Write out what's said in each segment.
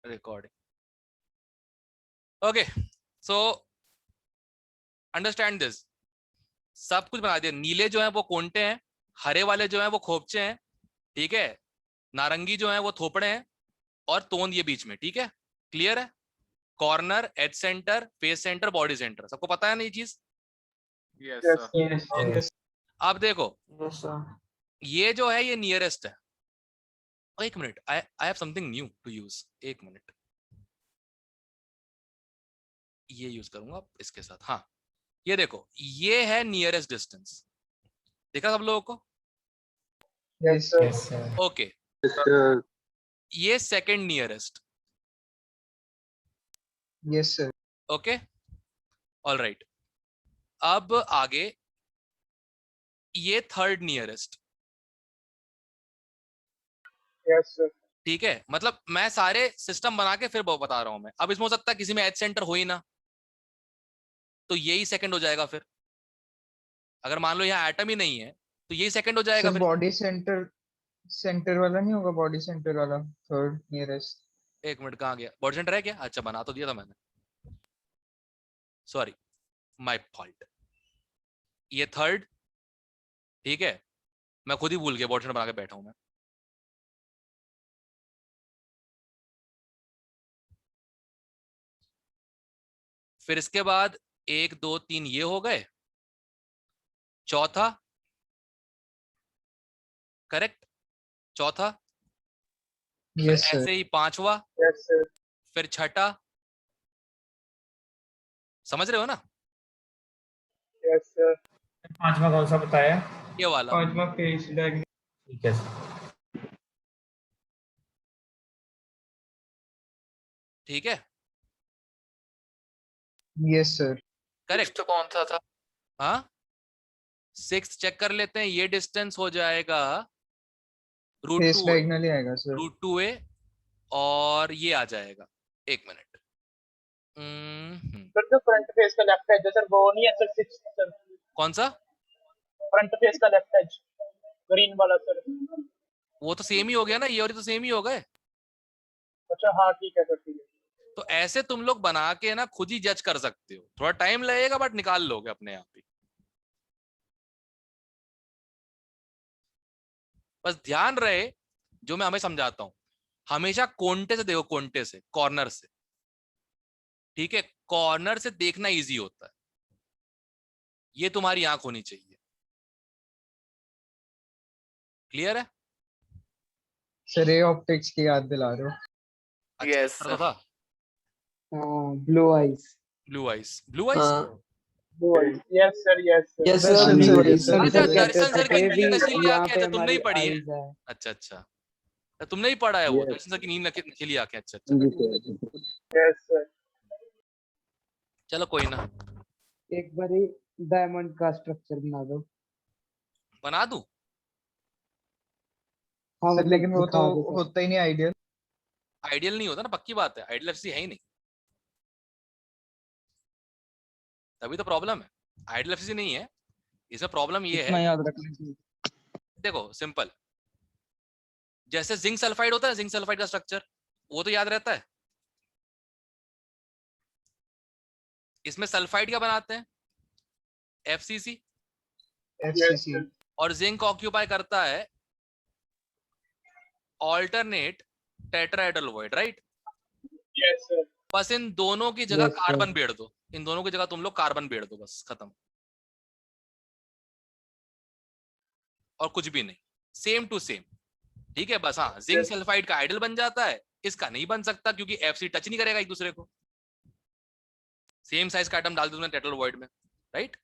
Recording. Okay, so understand this. सब कुछ बना दिया। नीले जो है वो कोंटे हैं, हरे वाले जो है वो खोपचे हैं, ठीक है, नारंगी जो है वो थोपड़े हैं, और तोंद ये बीच में। ठीक है, क्लियर है? Corner, edge centre, face centre, body centre, सबको पता है ना ये चीज? Yes sir. ओके, अब देखो ये जो है ये नियरेस्ट है। एक minute, I have something new to use. एक मिनट, ये यूज करूंगा इसके साथ। हाँ, ये देखो, ये है नियरेस्ट डिस्टेंस। देखा सब लोगों को? Yes sir. ओके, ये second nearest. Yes sir. Okay, all right. अब आगे ये थर्ड नियरेस्ट। Yes sir. ठीक है, मतलब मैं सारे सिस्टम बना के फिर बता रहा हूं मैं। अब इसमें हो सकता है किसी में एज सेंटर हो ही ना, तो यही सेकंड हो जाएगा फिर। अगर मान लो यहाँ एटम ही नहीं है तो यही सेकंड हो जाएगा सर फिर। बॉडी सेंटर, सेंटर वाला नहीं होगा? बॉडी सेंटर वाला थर्ड नियरेस्ट। एक मिनट, कहाँ गया बॉडी सेंटर? है क्या? अच्छा, बना तो दिया था मैंने, सॉरी, माय फॉल्ट। ये थर्ड, ठीक है, मैं खुद ही भूल गया, बॉडी सेंटर बना के बैठा हूं मैं। फिर इसके बाद 1 2 3 ये हो गए, चौथा, करेक्ट, चौथा, फिर यस सर। ऐसे ही पांचवा, यस सर। फिर छठा। समझ रहे हो ना? Yes sir. पांचवा कौन सा बताया? ये वाला। पांचवा फेस डायग्राम। ठीक है सर। ठीक है, यस सर। करेक्ट। तो कौन सा था? हाँ, 6 चेक कर लेते हैं। ये डिस्टेंस हो जाएगा रूट फेस टू डायगोनल ही आएगा सर। रूट टू ए, और ये आ जाएगा, एक मिनट, सर जो फ्रंट फेस का लेफ्ट एज है सर, वो नहीं है सर, 6 सर। कौन सा? फ्रंट फेस का लेफ्ट एज, ग्रीन वाला सर। वो तो सेम ही हो गया ना, ये और ये तो सेम ही हो गए। अच्छा हाँ ठीक है सर, ठीक है। तो ऐसे तुम लोग बना के ना खुद ही जज कर सकते हो। थोड़ा टाइम लगेगा बट निकाल लोगे अपने आप ही। बस ध्यान रहे, जो मैं हमें समझाता हूं, हमेशा कोंटे से देखो, कोंटे से, कॉर्नर से। ठीक है, कॉर्नर से देखना इजी होता है, ये तुम्हारी आंख होनी चाहिए। क्लियर है? सर ये ऑप्टिक्स की याद दिला रहे हो? अच्छा, यस करता सर। था। Blue eyes. Blue eyes, blue eyes. Yes sir, yes sir. Yes sir, Darshan blue sir, eyes. Yes sir, sir अच्छा, सर, सर यस कहते सर। दर्शन सर की थे नींद भी नशीली यहाँ आंखें, पे अच्छा तुमने ही हमारी पढ़ी है? आइज है। अच्छा अच्छा, तुमने ही पढ़ा है वो, दर्शन सर की नींद नशीली आंखें। अच्छा अच्छा, यस सर। चलो कोई ना, एक बारी डायमंड का स्ट्रक्चर बना दो। बना दूं? हाँ सर मतलब लेकिन वो तो दिखा दो सर। होता ही नहीं आइडियल। आइडियल नहीं होता ना, पक्की बात है, आइडियल एफसी है ही नहीं, तभी तो प्रॉब्लम है। आइडियल एफसी नहीं है, इसमें प्रॉब्लम ये इतना है। याद रखना चाहिए। देखो सिंपल, जैसे जिंक सल्फाइड होता है, जिंक सल्फाइड का स्ट्रक्चर वो तो याद रहता है। इसमें सल्फाइड क्या बनाते हैं? एफसीसी। एफसीसी। और जिंक ऑक्यूपाई करता है alternate tetrahedral void, right? Yes sir. बस इन दोनों की जगह यस कार्बन सर। बेड़ दो, इन दोनों की जगह तुम लोग कार्बन बेड़ दो, बस खत्म। और कुछ भी नहीं, सेम टू सेम। ठीक है, बस हाँ, जिंक सल्फाइड का आइडल बन जाता है, इसका नहीं बन सकता क्योंकि एफसी टच नहीं करेगा एक दूसरे को। सेम साइज का आइटम डाल दो तुमने टेट्राहेड्रल वॉइड में, राइट?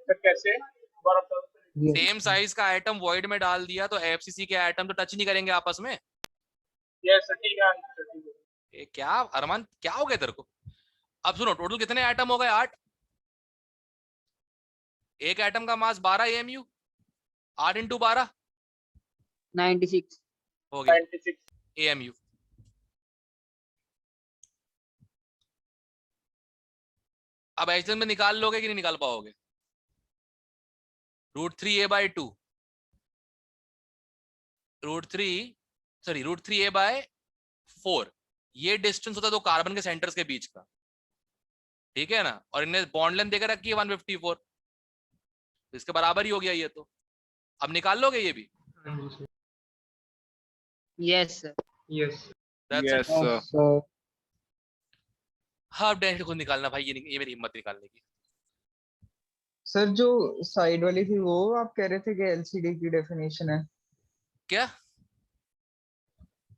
सर कैसे? दोबारा बताओ। यस सेम साइज का आइटम वॉइड में डाल दिया तो एफसीसी के आइटम तो टच नहीं करेंगे आपस में। यस सर, ठीक है सर, ठीक है। ये क्या अरमान, क्या हो गया तेरे को? अब सुनो, टोटल कितने आइटम हो गए? 8। एक एटम का मास 12 एमयू, 8 इंटू 12 96। हो गया 96। एएमयू। अब ऐसे में निकाल लोगे कि नहीं निकाल पाओगे? √3a/2, √3 ए बाय 4, ये डिस्टेंस होता है दो कार्बन के सेंटर्स के बीच का, ठीक है ना, और इन्हें बॉन्ड लेंथ देकर रखी है 154, तो इसके बराबर ही हो गया ये तो। अब निकाल लोगे ये भी? हाँ जी sir. Yes, sir. Yes. That's it. Yes, sir. Yes, sir. हाँ, डेंसिटी खुद निकालना भाई, ये मेरी हिम्मत निकालने की। सर जो साइड वाली थी वो आप कह रहे थे कि एलसीडी की डेफिनेशन है। क्या?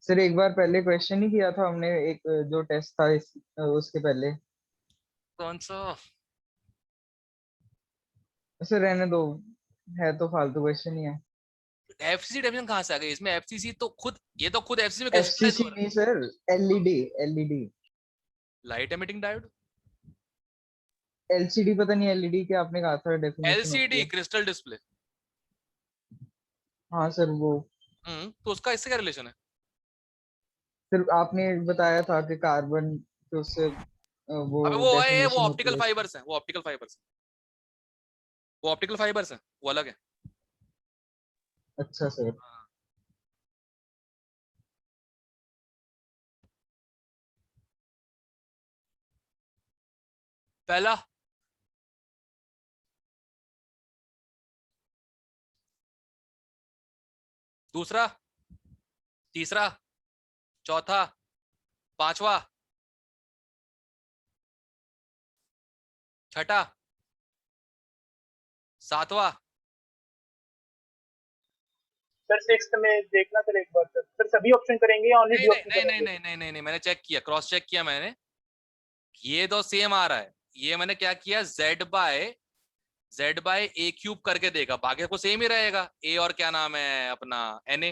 सर एक बार पहले क्वेश्चन ही किया था हमने, एक जो टेस्ट था उसके पहले। कौन सा? सर रहने दो, है तो फालतू क्वेश्चन ही है। एफसीसी डेफिनेशन कहाँ से आ गई इसमें? एफसीसी तो खुद, ये तो खुद एफसीसी में क्रिस्टलाइज एफसीसी हो रहा नहीं सर, एलईडी एलईडी। है। लाइट एमिटिंग डायोड, एलसीडी पता नहीं, एलईडी क्या आपने कहा था डेफिनेशन होती एलसीडी है। Crystal display. हाँ सर वो। तो उसका इससे क्या रिलेशन है? सर आपने बताया था कि कार्बन के उससे वो अबे वो है, वो डेफिनेशन होती ऑप्टिकल है। फाइबर्स हैं, वो ऑप्टिकल फाइबर्स, वो ऑप्टिकल फाइबर्स हैं, वो अलग है। अच्छा सर। पहला, दूसरा, तीसरा, चौथा, पांचवा, छठा, सातवां। सर सिक्स्थ में देखना सर एक बार सर सभी ऑप्शन करेंगे या ओनली नहीं डी नहीं ऑप्शन नहीं नहीं करेंगे? नहीं नहीं नहीं नहीं, मैंने चेक किया, क्रॉस चेक किया मैंने, ये तो सेम आ रहा है। ये मैंने क्या किया, z बाय ए क्यूब करके देखा, बाकी को सेम ही रहेगा, ए और क्या नाम है अपना, Na,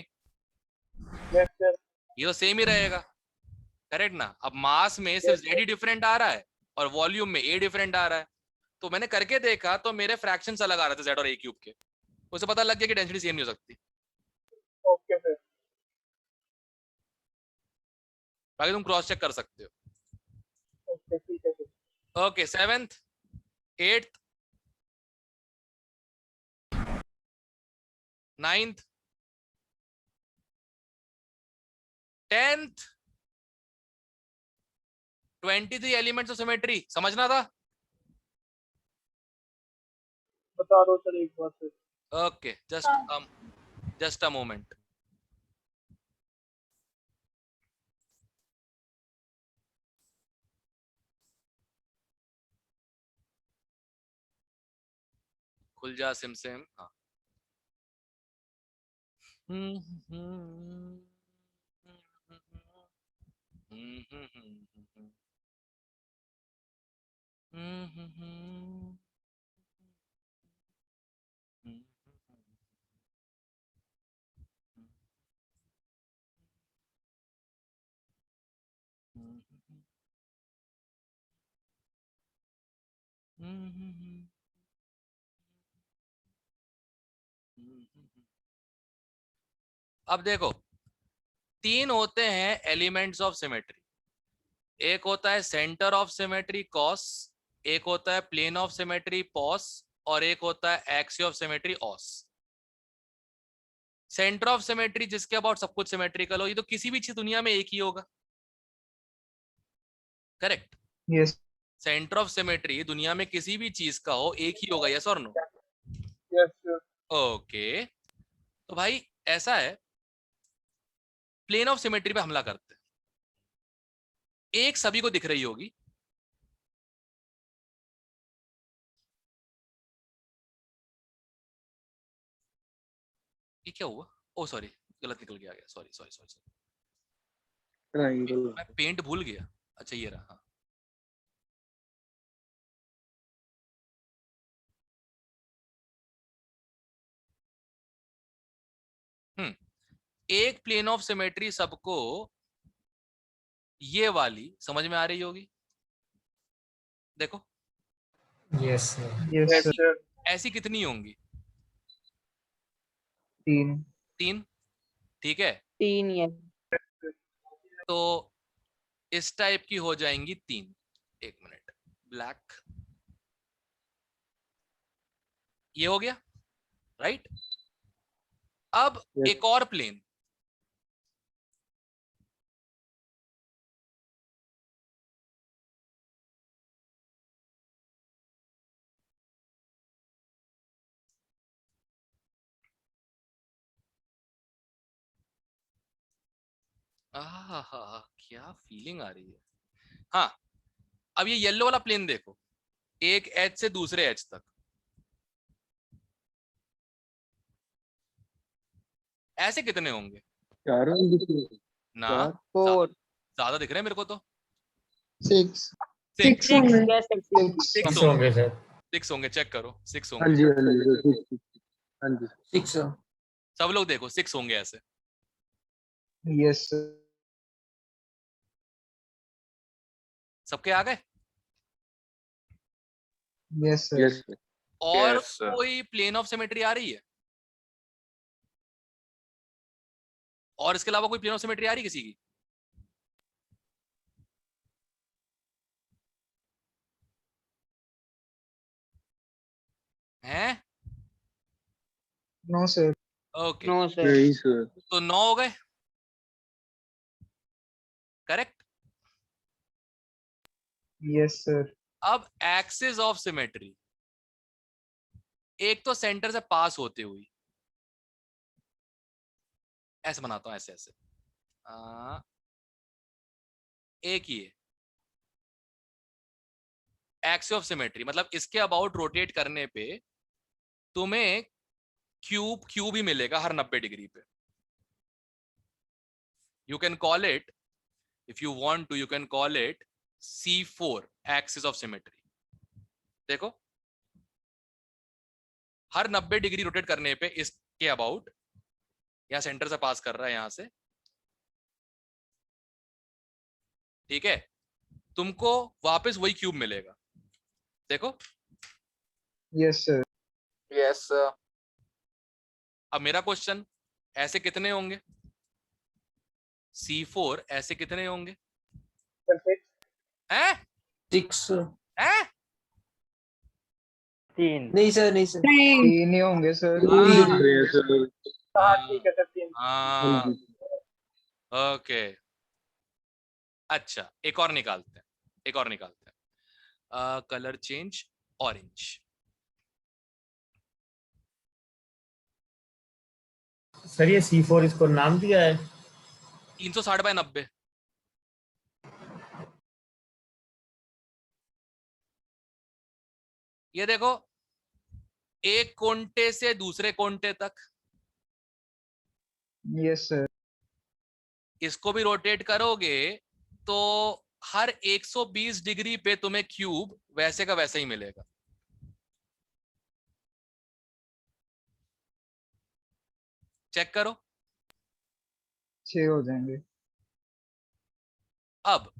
यस सर। ये तो सेम ही रहेगा, करेक्ट ना। अब मास में सिर्फ z ही डिफरेंट आ रहा है और वॉल्यूम में a डिफरेंट आ रहा है, तो मैंने करके देखा तो मेरे फ्रैक्शंस अलग आ रहे थे z और a क्यूब के, उससे पता लग गया कि डेंसिटी सेम नहीं हो सकती। Okay sir. बाकी तुम क्रॉस चेक कर सकते हो। ओके ठीक है sir. Okay, 7th, 8th, 9th, 10th, 23 elements of symmetry समझना था। बता दो सर एक बार sir. Okay, just a moment. खुल जा सिम सिम। हाँ। अब देखो, तीन होते हैं एलिमेंट्स ऑफ सिमेट्री। एक होता है सेंटर ऑफ सिमेट्री कॉस, एक होता है प्लेन ऑफ सिमेट्री पॉस, और एक होता है एक्सिस ऑफ सिमेट्री ऑस। सेंटर ऑफ सिमेट्री जिसके अबाउट सब कुछ सिमेट्रिकल हो, ये तो किसी भी चीज दुनिया में एक ही होगा, correct. Yes. Centre of symmetry दुनिया में किसी भी चीज का हो एक ही होगा, यस और नो? Yes sir. ओके, तो भाई ऐसा है, प्लेन ऑफ सिमेट्री पे हमला करते हैं, एक सभी को दिख रही होगी, ये क्या हुआ? ओ सॉरी, गलत निकल गया, sorry sorry sorry sorry, Triangle. मैं पेंट भूल गया। अच्छा ये रहा, हाँ। एक प्लेन ऑफ सिमेट्री सबको ये वाली समझ में आ रही होगी, देखो। Yes sir. Yes yes sir. Sir. ऐसी कितनी होंगी? 3। 3, ठीक है। 3 yes. तो इस टाइप की हो जाएंगी 3। एक मिनट, ब्लैक, ये हो गया, राइट। अब Yes. एक और प्लेन, आहा, क्या फीलिंग आ रही है। हाँ, अब ये येलो वाला प्लेन देखो, एक एज से दूसरे एज तक, ऐसे कितने होंगे? चारों ना, चार फोर ज्यादा दिख रहे हैं मेरे को तो। 6 six, Yes, sir. 6 six six होंगे, होंगे सर। सिक्स होंगे, चेक करो, सिक्स हाँ होंगे। जी हाँ जी हाँ जी 6 सब लोग देखो, सिक्स होंगे ऐसे। यस सर सबके आ गए? यस सर यस और Yes, sir. कोई प्लेन ऑफ सिमेट्री आ रही है? और इसके अलावा कोई प्लेन ऑफ सिमेट्री आ रही है किसी की? हैं? No sir okay, no sir नहीं सर तो 9 हो गए, करेक्ट। यस सर अब एक्सिस ऑफ सिमेट्री, एक तो सेंटर से पास होते हुई, ऐसे बनाता हूं, ऐसे ऐसे, एक ही है। एक्सिस ऑफ सिमेट्री मतलब इसके अबाउट रोटेट करने पे तुम्हें क्यूब क्यूब ही मिलेगा हर 90 डिग्री पे। You can call it, if you want to, you can call it C4 axis of symmetry. देखो, हर 90 डिग्री रोटेट करने पे इसके अबाउट, यहां सेंटर से पास कर रहा है यहां से, ठीक है, तुमको वापस वही क्यूब मिलेगा। देखो, यस सर Yes, sir. अब मेरा क्वेश्चन, ऐसे कितने होंगे? C4 ऐसे कितने होंगे? Perfect. हैं? 6 हैं? 3. नहीं सर, नहीं सर। 3 ही होंगे सर तीन हाँ, दिख रहे हैं सर हाँ ठीक है सर 3. हाँ हाँ, जी ओके। अच्छा, एक और निकालते हैं, एक और निकालते हैं। Colour change, orange. सर ये C4 इसको नाम दिया है? 360/90। ये देखो, एक कोंटे से दूसरे कोंटे तक, यस सर इसको भी रोटेट करोगे तो हर 120 डिग्री पे तुम्हें क्यूब वैसे का वैसा ही मिलेगा। चेक करो। 6 हो जाएंगे अब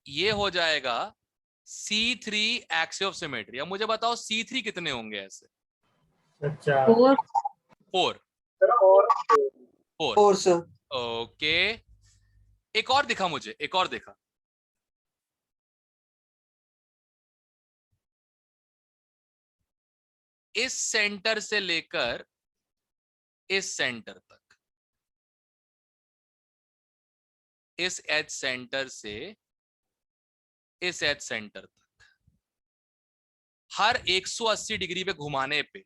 ये हो जाएगा C3 एक्सिस ऑफ सिमेट्री। अब मुझे बताओ C3 कितने होंगे ऐसे? अच्छा, 4। सर 4. 4, 4 सर। ओके। एक और दिखा मुझे, एक और दिखा। इस सेंटर से लेकर इस सेंटर तक, इस एज सेंटर से इस एज सेंटर तक, हर 180 डिग्री पे घुमाने पे,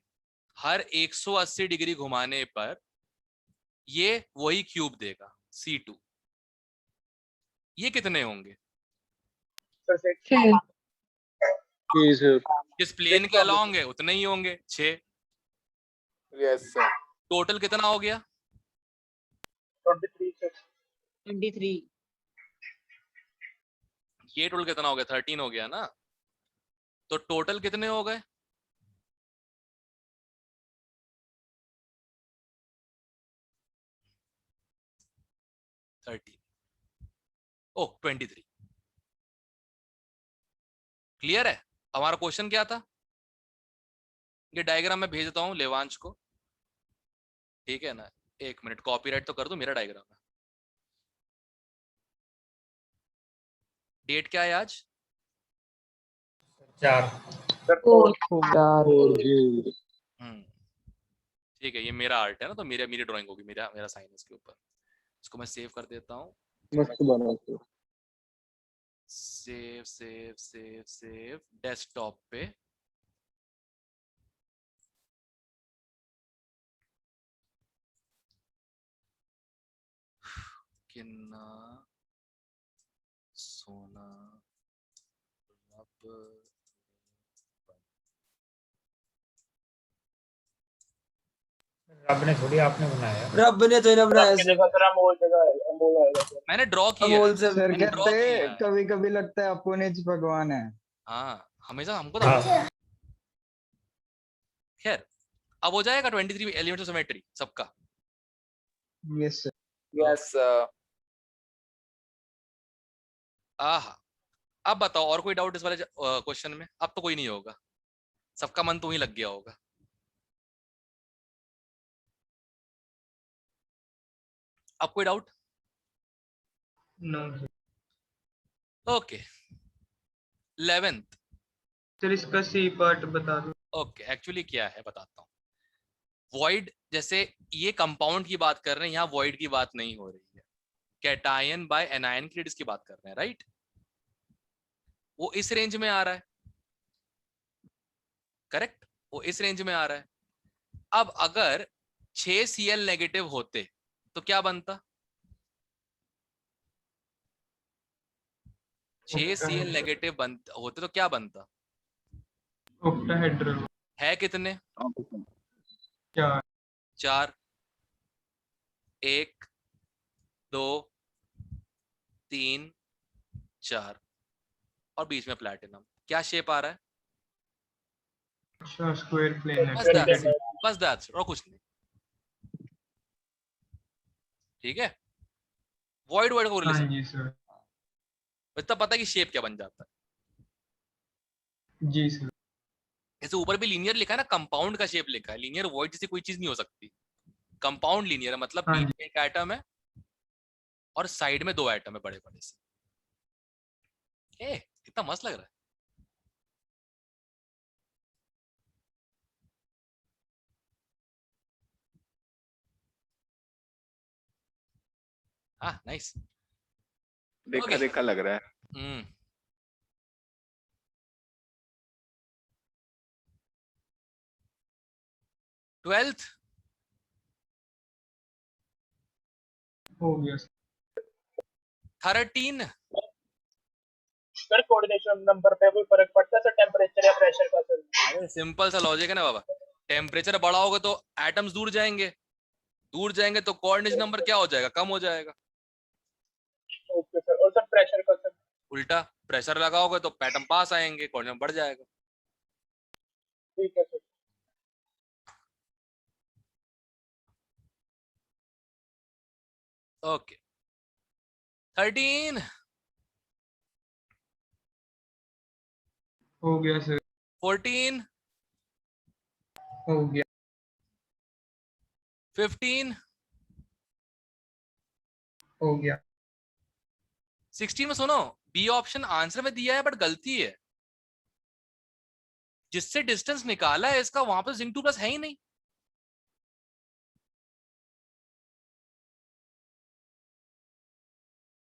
हर 180 डिग्री घुमाने पर ये वही क्यूब देगा C2। ये कितने होंगे? सर 6. जी सर जिस प्लेन के अलॉन्ग है उतने ही होंगे, 6। Yes sir. टोटल कितना हो गया? 23 सर. 23 ये टोटल कितना हो गया? 13 हो गया ना। तो टोटल कितने हो गए? ओह 23। क्लियर है? हमारा क्वेश्चन क्या था? ये डायग्राम मैं भेज देता हूं लेवांश को, ठीक है ना। एक मिनट, कॉपीराइट तो कर दूं, मेरा डायग्राम है। डेट क्या है आज? 4 सर 4. 4 और जी ठीक है, ये मेरा आर्ट है ना, तो मेरी ड्राइंग होगी, मेरा साइन है इसके ऊपर। इसको मैं सेव कर देता हूँ। मस्त बना sir save save save save desktop पे। किन्ना सोना रब रब ने थोड़ी आपने बनाया। रब ने तो इन्हें बनाया आपकी सर। जगह सर अमोल जगह अमोल आएगा सर। मैंने ड्रॉ किया अमोल है, से सर मैंने ड्रॉ कहते किया है। कभी कभी लगता है अपुनिज भगवान है। हाँ हमेशा हमको तो हाँ। खैर अब हो जाएगा 23 एलिमेंट्स ऑफ सिमेट्री सबका। Yes sir. यस आहा अब बताओ और कोई डाउट इस वाले क्वेश्चन में? अब तो कोई नहीं होगा, सबका मन तो वहीं लग गया होगा। अब कोई doubt? No okay 11th। Sir इसका सी पार्ट बता दो। ओके एक्चुअली क्या है बताता हूँ। वॉइड, जैसे ये कंपाउंड की बात कर रहे हैं, यहाँ वॉइड की बात नहीं हो रही है, कैटायन बाय एनायन क्लिड्स की बात कर रहे हैं, राइट? वो इस रेंज में आ रहा है, करेक्ट? वो इस रेंज में आ रहा है। अब अगर 6 Cl नेगेटिव होते तो क्या बनता? 6 Cl नेगेटिव होते तो क्या बनता? ऑक्टाहेड्रल है कितने? 4 4 1 2 3 4 और बीच में प्लैटिनम। क्या शेप आ रहा है? अच्छा स्क्वायर प्लेन बस दैट्स और कुछ नहीं, ठीक है? वॉइड वर्ड को रिलेशन जी सर। इतना पता है कि शेप क्या बन जाता है। जी सर। जैसे ऊपर भी लीनियर लिखा है ना, कंपाउंड का शेप लिखा है, लीनियर वॉइड जैसी कोई चीज नहीं हो सकती। कंपाउंड लीनियर है, मतलब हाँ बीच में एक एटम है और साइड में 2 एटम है बड़े बड़े से। कितना मस्त लग रहा है। हाँ नाइस, देखा Okay. देखा लग रहा है। 12th हो गया 13 सर कोऑर्डिनेशन नंबर पे कोई फर्क पड़ता है सर टेम्परेचर या प्रेशर का सर? अरे सिंपल सा लॉजिक है ना बाबा, टेम्परेचर बढ़ा होगा तो एटम्स दूर जाएंगे, तो कोऑर्डिनेशन नंबर क्या हो जाएगा? कम हो जाएगा। Okay sir. और सर प्रेशर का सर? उल्टा, प्रेशर लगाओगे तो एटम पास आएंगे, कोऑर्डिनेशन बढ़ जाएगा। ठीक है सर। ओके 13 हो गया सर। 14 हो गया 15 हो गया 16 में सुनो, बी ऑप्शन आंसर में दिया है बट गलती है। जिससे डिस्टेंस निकाला है इसका, वहां पर जिंक 2+ है ही नहीं।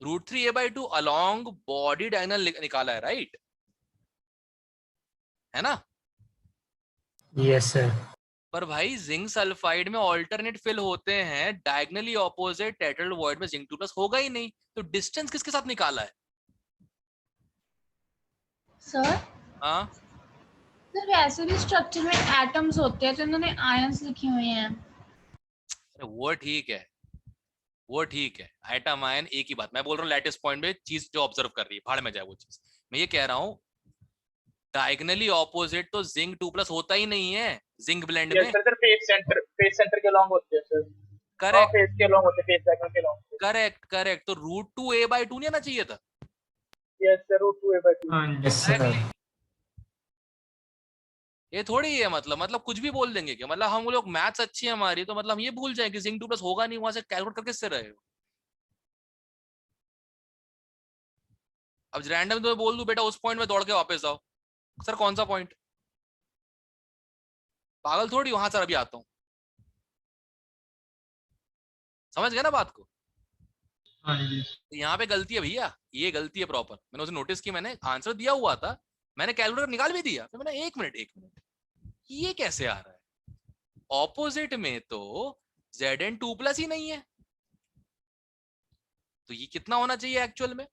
√3a/2 अलोंग बॉडी डायगोनल निकाला है, राइट? है ना? Yes sir. पर भाई जिंक सल्फाइड में ऑल्टरनेट फिल होते हैं, डायगोनली ऑपोजिट टेट्राहेड्रल वॉइड में जिंक 2+ होगा ही नहीं, तो डिस्टेंस किसके साथ निकाला है? सर हाँ सर वैसे भी स्ट्रक्चर में एटम्स होते हैं तो इन्होंने आयंस लिखे हुए हैं। वो ठीक है, वो ठीक है, एटम आयन एक ही बात। मैं बोल रहा हूँ लैटिस पॉइंट में चीज जो ऑब्जर्व कर रही है, भाड़ में जाए वो चीज। मैं ये कह रहा हूँ डायगोनली ऑपोजिट तो जिंक 2+ होता ही नहीं है जिंक ब्लेंड में। सर फेस सेंटर के लॉन्ग होते हैं सर। करेक्ट फेस के लॉन्ग होते हैं, फेस डायगोनल के लॉन्ग। करेक्ट तो √2a/2 नहीं आना चाहिए था? Yes sir √2a/2। हाँ जी यस सर। ये थोड़ी है मतलब कुछ भी बोल देंगे क्या? मतलब हम लोग मैथ्स अच्छी है हमारी तो मतलब हम ये भूल जाए कि जिंक 2+ होगा नहीं, वहां से कैलकुलेट करके से रहे हो। अब रैंडम तो बोल दूं बेटा उस पॉइंट में दौड़ के वापस आओ, सर कौन सा पॉइंट? पागल थोड़ी, वहां सर अभी आता हूं। समझ गए ना बात को? हाँ जी तो यहाँ पे गलती है भैया, ये गलती है प्रॉपर। मैंने उसे नोटिस की, मैंने आंसर दिया हुआ था, मैंने कैलकुलेटर निकाल भी दिया, फिर मैंने एक मिनट ये कैसे आ रहा है? ऑपोजिट में तो Zn 2+ ही नहीं है, तो ये कितना होना चाहिए एक्चुअल में?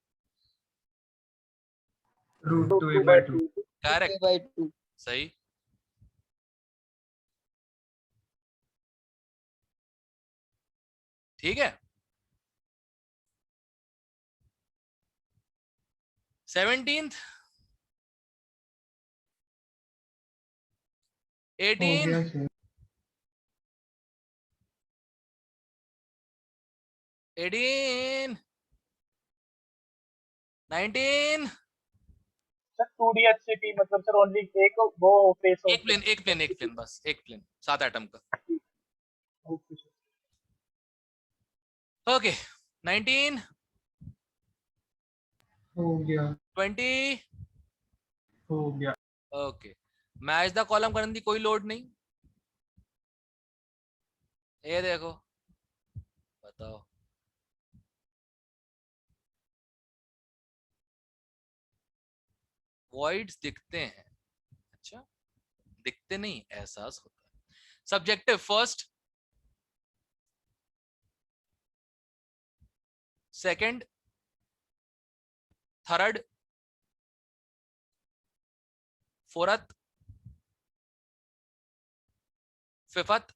√2/2 करेक्ट, 2/2 सही। ठीक है। 17th, हो 18, गया सर। 18, 19। सर 2D HCP मतलब सर ओनली एक वो फेस एक प्लेन बस, एक प्लेन 7 एटम का। Okay sir. ओके, 19, हो गया 20। हो गया। ओके, मैच द कॉलम करने की कोई लोड नहीं। ये देखो, बताओ। वॉइड्स दिखते हैं, अच्छा दिखते नहीं, एहसास होता है। Subjective first, second, third, fourth, fifth,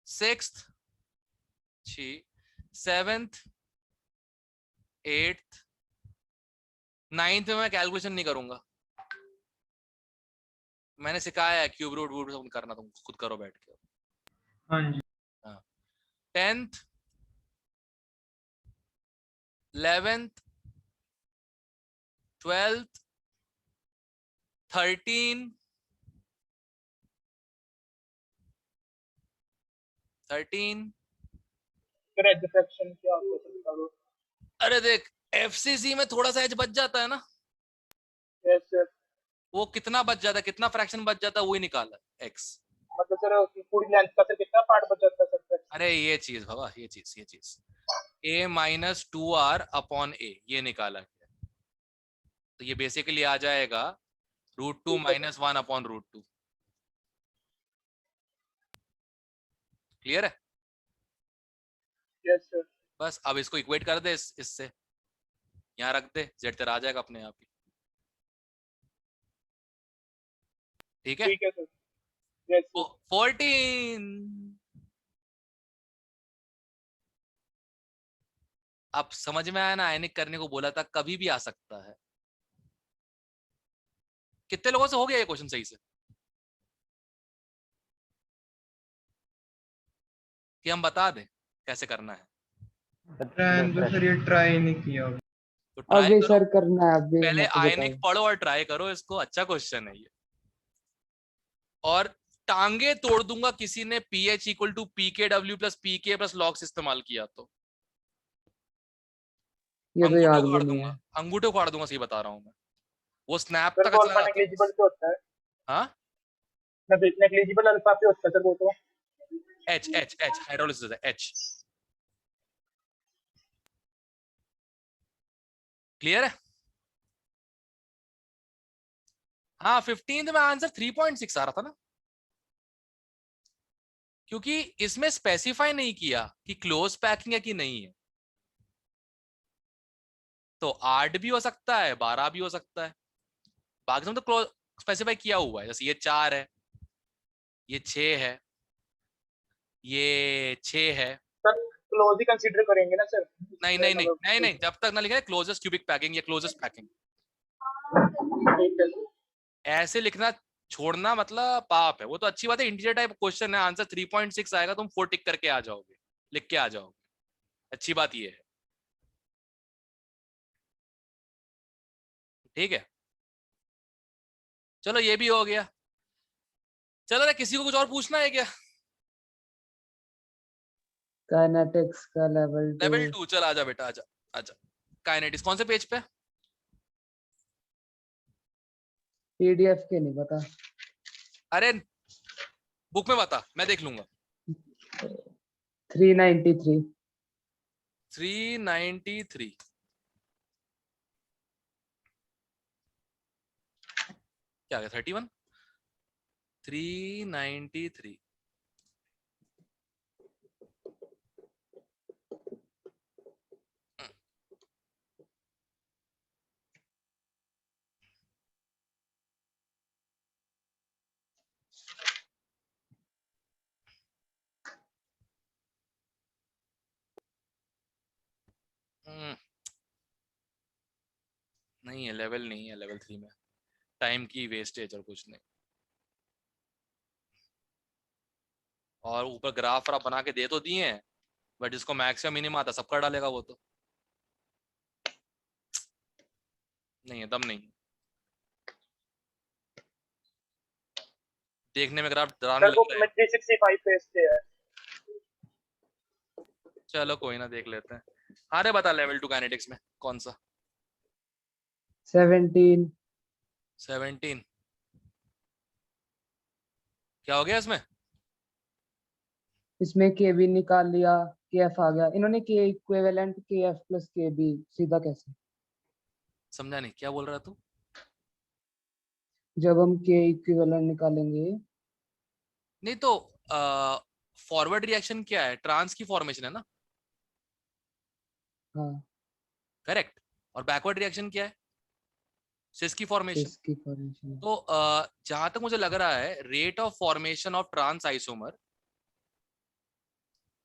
sixth, seventh, eighth, ninth में मैं कैलकुलेशन नहीं करूंगा, मैंने सिखाया है क्यूब रूट वूट सब करना, तुम खुद करो बैठ के। हाँ जी। 10th, 11th, 12th, 13, 13। फिर एज फ्रैक्शन क्या होता है सर वो? अरे देख, एफसीसी में थोड़ा सा एज बच जाता है ना, यस सर। वो कितना बच जाता है, कितना फ्रैक्शन बच जाता है, वही निकाला एक्स। मतलब सर पूरी लेंथ का सर कितना पार्ट बच जाता है सर? अरे ये चीज बाबा, ये चीज a minus 2r upon a, ये निकाला है। तो ये बेसिकली आ जाएगा √2 माइनस 1 अपॉन √2। क्लियर है? Yes sir. बस अब इसको इक्वेट कर दे इससे, यहाँ रख दे, z तेरा आ जाएगा अपने आप ही। ठीक है। ठीक है सर। Yes sir. 14। अब समझ में आया ना, आयनिक करने को बोला था, कभी भी आ सकता है। कितने लोगों से हो गया ये क्वेश्चन सही से, कि हम बता दें कैसे करना है? तो सर ये ट्राई नहीं किया। तो ट्राई अभी करो, सर करना है, अभी पहले मत बताओ। आयनिक पढ़ो और ट्राई करो इसको, अच्छा क्वेश्चन है ये। और टांगे तोड़ दूंगा किसी ने pH equal to PKW plus PK plus logs इस्तेमाल किया तो, ये तो अंगूठे याद उखाड़ भी नहीं दूंगा, है। अंगूठे उखाड़ दूंगा, सही बता रहा हूं मैं। वो स्नैप सर तक वो चला अल्फा जाता है नेग्लिजिबल बस। पे होता है। हाँ, नेग्लिजिबल अल्फा पे होता है सर वो तो। H हाइड्रोलिसिस है H। क्लियर है? हाँ, 15 में आंसर 3.6 आ रहा था ना, क्योंकि इसमें स्पेसिफाई नहीं किया कि क्लोज पैकिंग है कि नहीं है। तो 8 भी हो सकता है, 12 भी हो सकता है, बाकी सब तो क्लोज स्पेसिफाई किया हुआ है। जैसे ये 4 है, ये 6 है, ये 6 है। सर क्लोज ही कंसीडर करेंगे ना सर? नहीं, जब तक ना लिखा है क्लोजेस्ट क्यूबिक पैकिंग या क्लोजेस्ट पैकिंग, ठीक है सर। ऐसे लिखना छोड़ना मतलब पाप है। वो तो अच्छी बात है, इंटीजर टाइप क्वेश्चन है, आंसर 3.6 आएगा, तुम 4 टिक करके आ जाओगे, लिख के आ जाओगे, अच्छी बात ये है। ठीक है, चलो ये भी हो गया। चलो रे, किसी को कुछ और पूछना है क्या? काइनेटिक्स का लेवल लेवल 2। 2, चल आजा बेटा, आजा आजा। काइनेटिक्स कौन से पेज पे? पीडीएफ के नहीं पता। अरे बुक में बता, मैं देख लूंगा। 393। 393 क्या गया? 31, 393। नहीं है, लेवल नहीं है लेवल 3 में, टाइम की वेस्टेज और कुछ नहीं। और ऊपर ग्राफ आप बना के दे तो दिए हैं, बट जिसको मैक्स या मिनिमम आता सबका डालेगा वो तो नहीं है, दम नहीं है। देखने में ग्राफ डरावने सर लग बुक रहा में है। 365 पेज पे है। चलो कोई ना, देख लेते हैं। अरे बता लेवल 2 काइनेटिक्स में कौन सा? 17। 17। क्या हो गया इसमें? इसमें के बी निकाल लिया, के एफ आ गया। इन्होंने के इक्विवेलेंट के एफ प्लस के बी सीधा कैसे? समझा नहीं, क्या बोल रहा तू? जब हम के इक्विवेलेंट निकालेंगे। नहीं तो फॉरवर्ड रिएक्शन क्या है? ट्रांस की फॉर्मेशन है ना, हाँ, करेक्ट। और बैकवर्ड रिएक्शन क्या है? सिस की फॉर्मेशन। इसकी फॉर्मेशन। तो जहां तक मुझे लग रहा है, rate of formation of trans isomer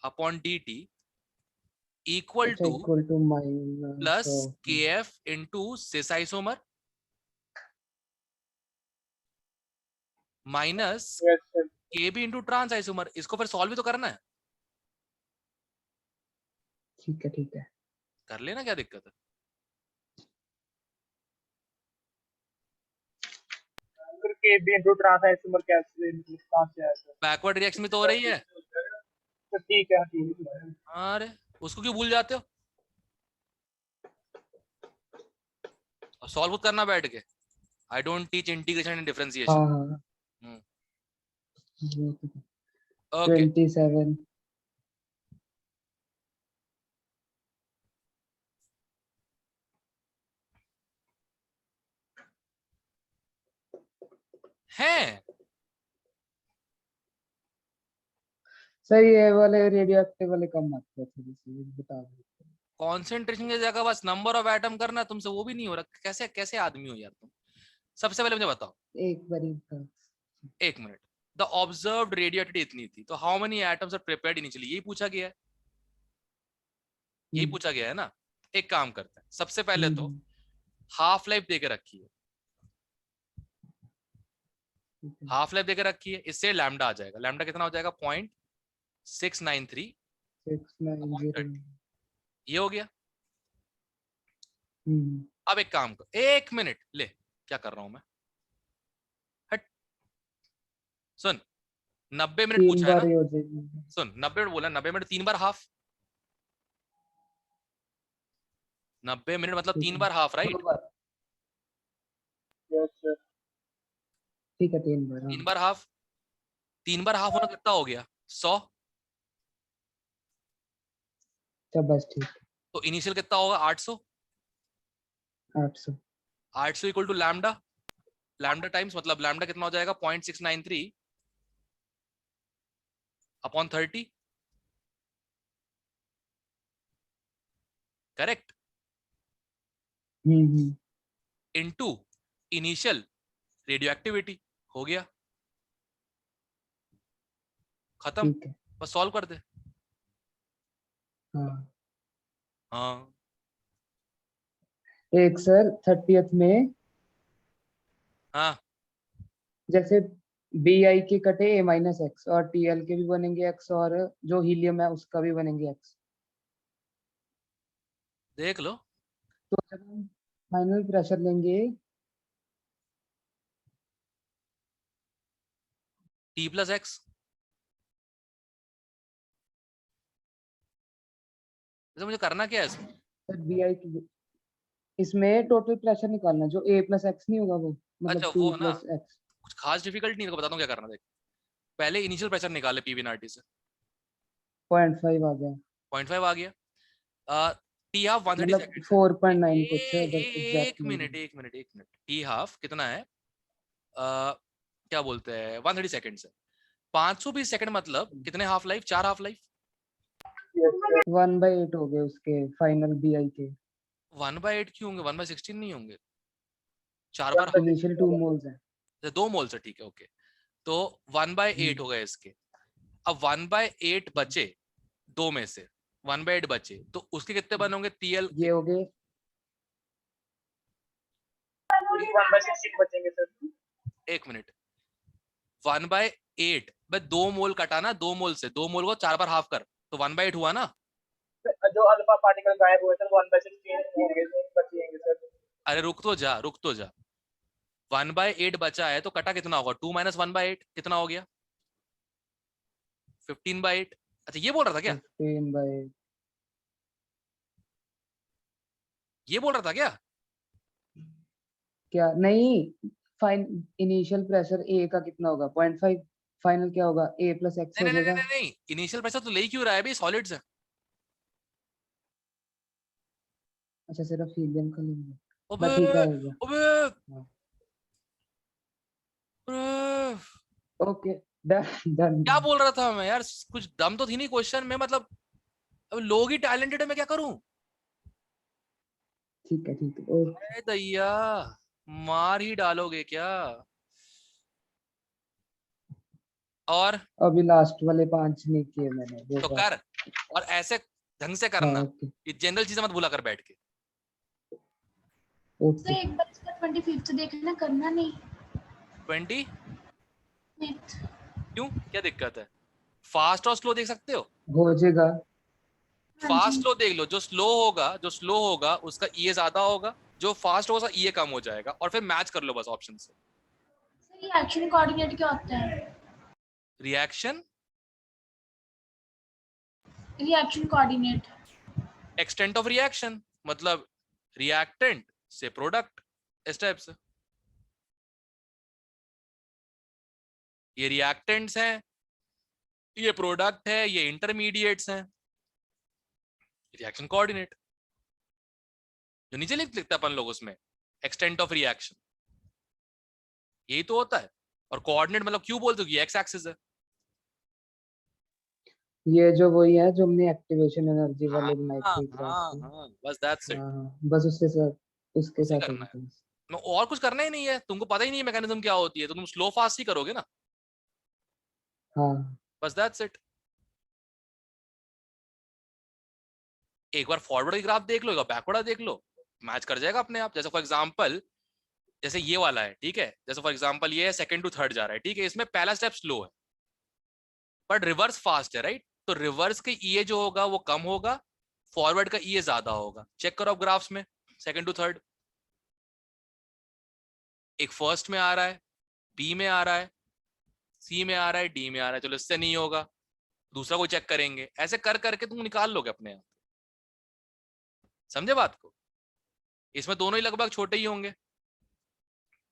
upon dt equal अच्छा, to equal to minus plus kf into cis isomer minus yes sir. kb into trans isomer. इसको फिर सॉल्व भी तो करना है। ठीक है, ठीक है। कर लेना, क्या दिक्कत है? सर के बी इनटू ट्रांस आइसोमर कैसे कहां से आया सर? बैकवर्ड रिएक्शन भी तो हो रही है। तो ठीक है, ठीक है। अरे उसको क्यों भूल जाते हो? सॉल्व करना बैठ के। I don't teach integration and हाँ डिफरेंशिएशन। हाँ, ओके 27। हैं। सर ये वाले रेडियो एक्टिव वाले कम आते हैं थोड़ी सी, बता दो। कॉन्सेंट्रेशन की जगह बस नंबर ऑफ एटम करना है, तुमसे वो भी नहीं हो रहा। कैसे कैसे आदमी हो यार तुम? सबसे पहले मुझे बताओ, एक बार का। एक मिनट। द ऑब्जर्व्ड रेडियोएक्टिविटी इतनी थी, तो how many atoms are prepared initially, यही पूछा गया है। यही पूछा गया है ना। एक काम करते हैं, सबसे पहले तो हाफ लाइफ देके रखी है। हाफ लाइफ देके रखी है, इससे लैम्डा आ जाएगा। लैम्डा कितना हो जाएगा? 0.693। 690। ये हो गया। हम्म, अब एक काम कर, एक मिनट ले, क्या कर रहा हूं मैं? हट। सुन, 90 मिनट 3 पूछा है बार ना। ही हो जाएगी। सुन, 90 मिनट बोला, 90 मिनट 3 बार हाफ। 90 मिनट मतलब ठीक 3 है, bar half, 2 right? Bar. Yes sir. ठीक है, 3 बार। हाँ, 3 बार हाफ। 3 बार हाफ होना कितना हो गया? 100। अच्छा बस ठीक है। तो इनिशियल कितना होगा? 800। 800। 800 equal to lambda. Lambda times मतलब लैम्डा कितना हो जाएगा? 0.693 upon 30। Correct. Hmm, into initial radioactivity. हो गया, खत्म। ठीक है। बस सॉल्व कर दे। हाँ, हाँ। एक सर 30th में हाँ जैसे बी आई के कटे ए माइनस एक्स, और टी एल के भी बनेंगे एक्स, और जो हीलियम है उसका भी बनेंगे एक्स। देख लो। तो जब हम फाइनल प्रेशर लेंगे, T प्लस एक्स। मुझे करना क्या है इसमें? सर बी आई की इसमें टोटल प्रेशर निकालना, जो ए प्लस एक्स नहीं होगा वो, अच्छा मतलब 2 वो ना, प्लस एक्स। कुछ खास डिफिकल्ट नहीं है, तो बताता हूँ क्या करना। देख, पहले इनिशियल प्रेशर निकाले पीवी से। 0.5 आ गया, 0.5 आ गया। टी हाफ 130 मतलब सेकंड्स है। 4.9 कुछ है, बस एक एग्जैक्ट नहीं। मिनट, एक मिनट, एक मिनट। टी हाफ कितना है? क्या बोलते हैं, 130 सेकंड्स है। 520 सेकंड मतलब कितने half life? 4 half life. Yes sir. 1/8 हो गए उसके फाइनल बी आई के। 1/8 क्यों होंगे? 1/16 नहीं होंगे। 4 बार हाफ। इनिशियल 2 मोल्स है। 2 मोल से, ठीक है, ओके। तो 1/8 हो गए इसके। अब 1/8 बचे 2 में से, 1/8 बचे, तो उसके कितने बनोगे? टीएल ये हो गए तो 1/16 बचेंगे सर। एक मिनट, 1/8 भाई 2 मोल कटा ना, 2 मोल से 2 मोल को 4 बार हाफ कर तो 1/8 हुआ ना। जो अल्फा पार्टिकल गायब हुए सर वो 1/16 होंगे, बचेंगे सर। अरे रुक तो जा, रुक तो जा। 1/8 बचा है तो कटा कितना होगा? 2 - 1/8 कितना हो गया? 15/8। अच्छा ये बोल रहा था क्या? 15/8 ये बोल रहा था क्या? क्या? नहीं, फाइन इनिशियल प्रेशर ए का कितना होगा? 0.5। फाइनल क्या होगा? ए प्लस एक्स नहीं हो नहीं नहीं जाएगा। नहीं नहीं, इनिशियल प्रेशर तो ले ही क्यों रहा है भाई, सॉलिड्स है। अच्छा, सिर्फ हीलियम का लेंगे। अबे बस ठीक है, आएगा। अबे हाँ। अरे, ओके, डन डन। क्या बोल रहा था मैं यार, कुछ दम तो थी नहीं क्वेश्चन में, मतलब अब लोग ही टैलेंटेड है, मैं क्या करूं? ठीक है ठीक है, ओके। अरे दैया, मार ही डालोगे क्या? और अभी लास्ट वाले 5 नहीं किए मैंने, वो तो बात। कर, और ऐसे ढंग से हाँ, करना, ओके ये जनरल चीजें मत भूला कर बैठ के। तो ओके। एक बार इसका 25th देखना, करना नहीं 20 Fifth। क्यों, क्या दिक्कत है? फास्ट और स्लो देख सकते हो। हो जाएगा। हाँ फास्ट जी। स्लो देख लो, जो स्लो होगा उसका ईए ज्यादा होगा, जो फास्ट होगा उसका ईए कम हो जाएगा, और फिर मैच कर लो बस ऑप्शन से। सर रिएक्शन कोऑर्डिनेट क्या होता है? Reaction reaction coordinate. Extent of reaction, मतलब रिएक्टेंट से प्रोडक्ट, इस टाइप से। ये रिएक्टेंट्स हैं, ये प्रोडक्ट है, ये इंटरमीडिएट्स हैं, रिएक्शन कोऑर्डिनेट जो नीचे लिखते अपन लोग उसमें, एक्सटेंट ऑफ रिएक्शन, यही तो होता है। और कोऑर्डिनेट मतलब क्यों बोलते हो कि एक्स एक्सिस है। ये जो वही है जो हमने एक्टिवेशन एनर्जी वाले बनाए हाँ थे हाँ ग्राफ। हाँ, बस दैट्स इट। हाँ हाँ, बस उसके साथ, उसके उसे साथ करना है, होता है। मैं और कुछ करना ही नहीं है, तुमको पता ही नहीं है मैकेनिज्म क्या होती है, तो तुम स्लो फास्ट ही करोगे ना, हाँ बस दैट्स इट। एक बार फॉरवर्ड की ग्राफ देख लो, एक बार बैकवर्ड देख लो, मैच कर जाएगा अपने आप। जैसे फॉर एग्जांपल, जैसे ये वाला है, ठीक है, जैसे फॉर एग्जांपल ये है सेकंड टू थर्ड जा रहा है, ठीक है, इसमें पहला स्टेप स्लो है बट रिवर्स फास्ट है, राइट? तो रिवर्स के ईए जो होगा वो कम होगा, फॉरवर्ड का ईए ज्यादा होगा। चेक करो आप ग्राफ्स में, सेकंड टू थर्ड, एक फर्स्ट में आ रहा है, बी में आ रहा है, सी में आ रहा है, डी में आ रहा है, चलो इससे नहीं होगा, दूसरा कोई चेक करेंगे, ऐसे कर करके तुम निकाल लोगे अपने आप। समझे बात को? इसमें दोनों ही लगभग छोटे ही होंगे,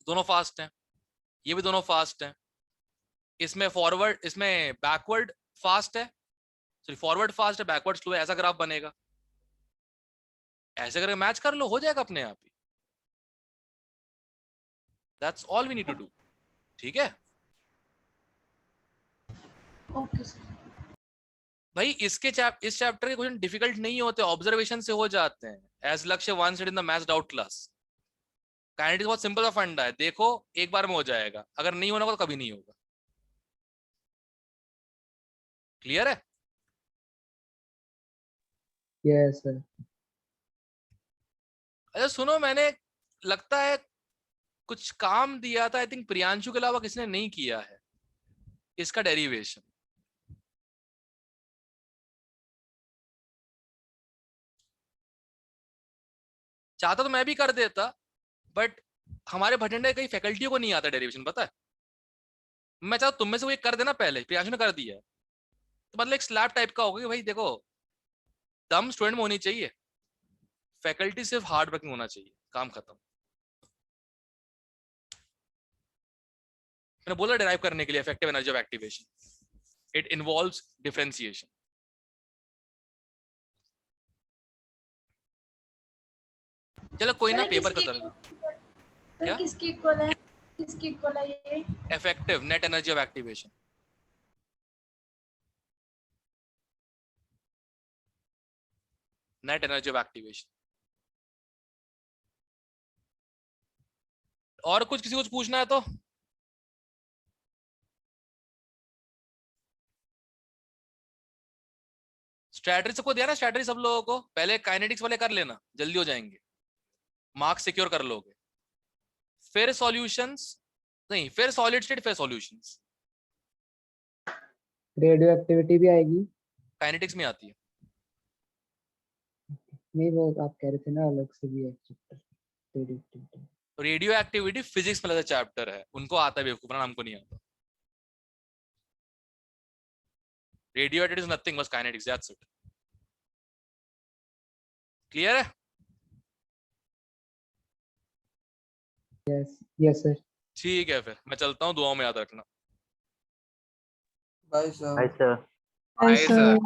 दोनों फास्ट हैं, ये भी दोनों फास्ट हैं, इसमें फॉरवर्ड, इसमें बैकवर्ड फास्ट है, सॉरी फॉरवर्ड फास्ट है, बैकवर्ड स्लो है, ऐसा ग्राफ बनेगा। ऐसे करके मैच कर लो, हो जाएगा अपने आप ही। That's all we need to do, ठीक है ओके सर। भाई। इस चैप्टर के क्वेश्चन डिफिकल्ट नहीं होते, ऑब्जर्वेशन से हो जाते हैं, एज लक्ष्य one said in the maths doubt class. Kinetics बहुत सिंपल सा फंडा है, देखो एक बार में हो जाएगा, अगर नहीं होना तो कभी नहीं होगा। क्लियर है? Yes sir. अच्छा सुनो, मैंने लगता है कुछ काम दिया था, आई थिंक प्रियांशु के अलावा किसी ने नहीं किया है, इसका डेरिवेशन। चाहता तो मैं भी कर देता, बट हमारे भटिंडे कई फैकल्टियों को नहीं आता डेरिवेशन, पता है। मैं चाहता तुम में से कोई कर देना, पहले प्रियांशु ने कर दिया है, तो मतलब एक स्लैब टाइप का होगा कि भाई देखो, दम स्टूडेंट में होनी चाहिए, फैकल्टी सिर्फ हार्ड वर्किंग होना चाहिए, काम खत्म। मैंने बोला डिराइव करने के लिए effective energy of activation, it involves differentiation. चलो कोई ना, पेपर का तरह क्या? किसकी इक्वल है? किसकी इक्वल है ये? Effective net energy of activation. Net energy of activation. और कुछ किसी को कुछ पूछना है तो? स्ट्रैटेजी सबको दिया ना, स्ट्रैटेजी सब लोगों को, पहले काइनेटिक्स वाले कर लेना, जल्दी हो जाएंगे, मार्क्स सिक्योर कर लोगे। फिर सॉल्यूशंस नहीं, फिर सॉलिड स्टेट, फिर सॉल्यूशंस रेडियो एक्टिविटी भी आएगी? काइनेटिक्स में आती है। नहीं वो आप कह रहे थे ना अलग से भी है chapter radio activity. Radio activity physics में अलग चैप्टर है, उनको आता है बेवकूफ, वरना हमको नहीं आता। रेडियो एक्टिविटी इज नथिंग बस काइनेटिक्स, दैट्स इट। क्लियर है? Yes sir. ठीक है, फिर मैं चलता हूँ, दुआओं में याद रखना। Bye sir. Sir Hi, sir.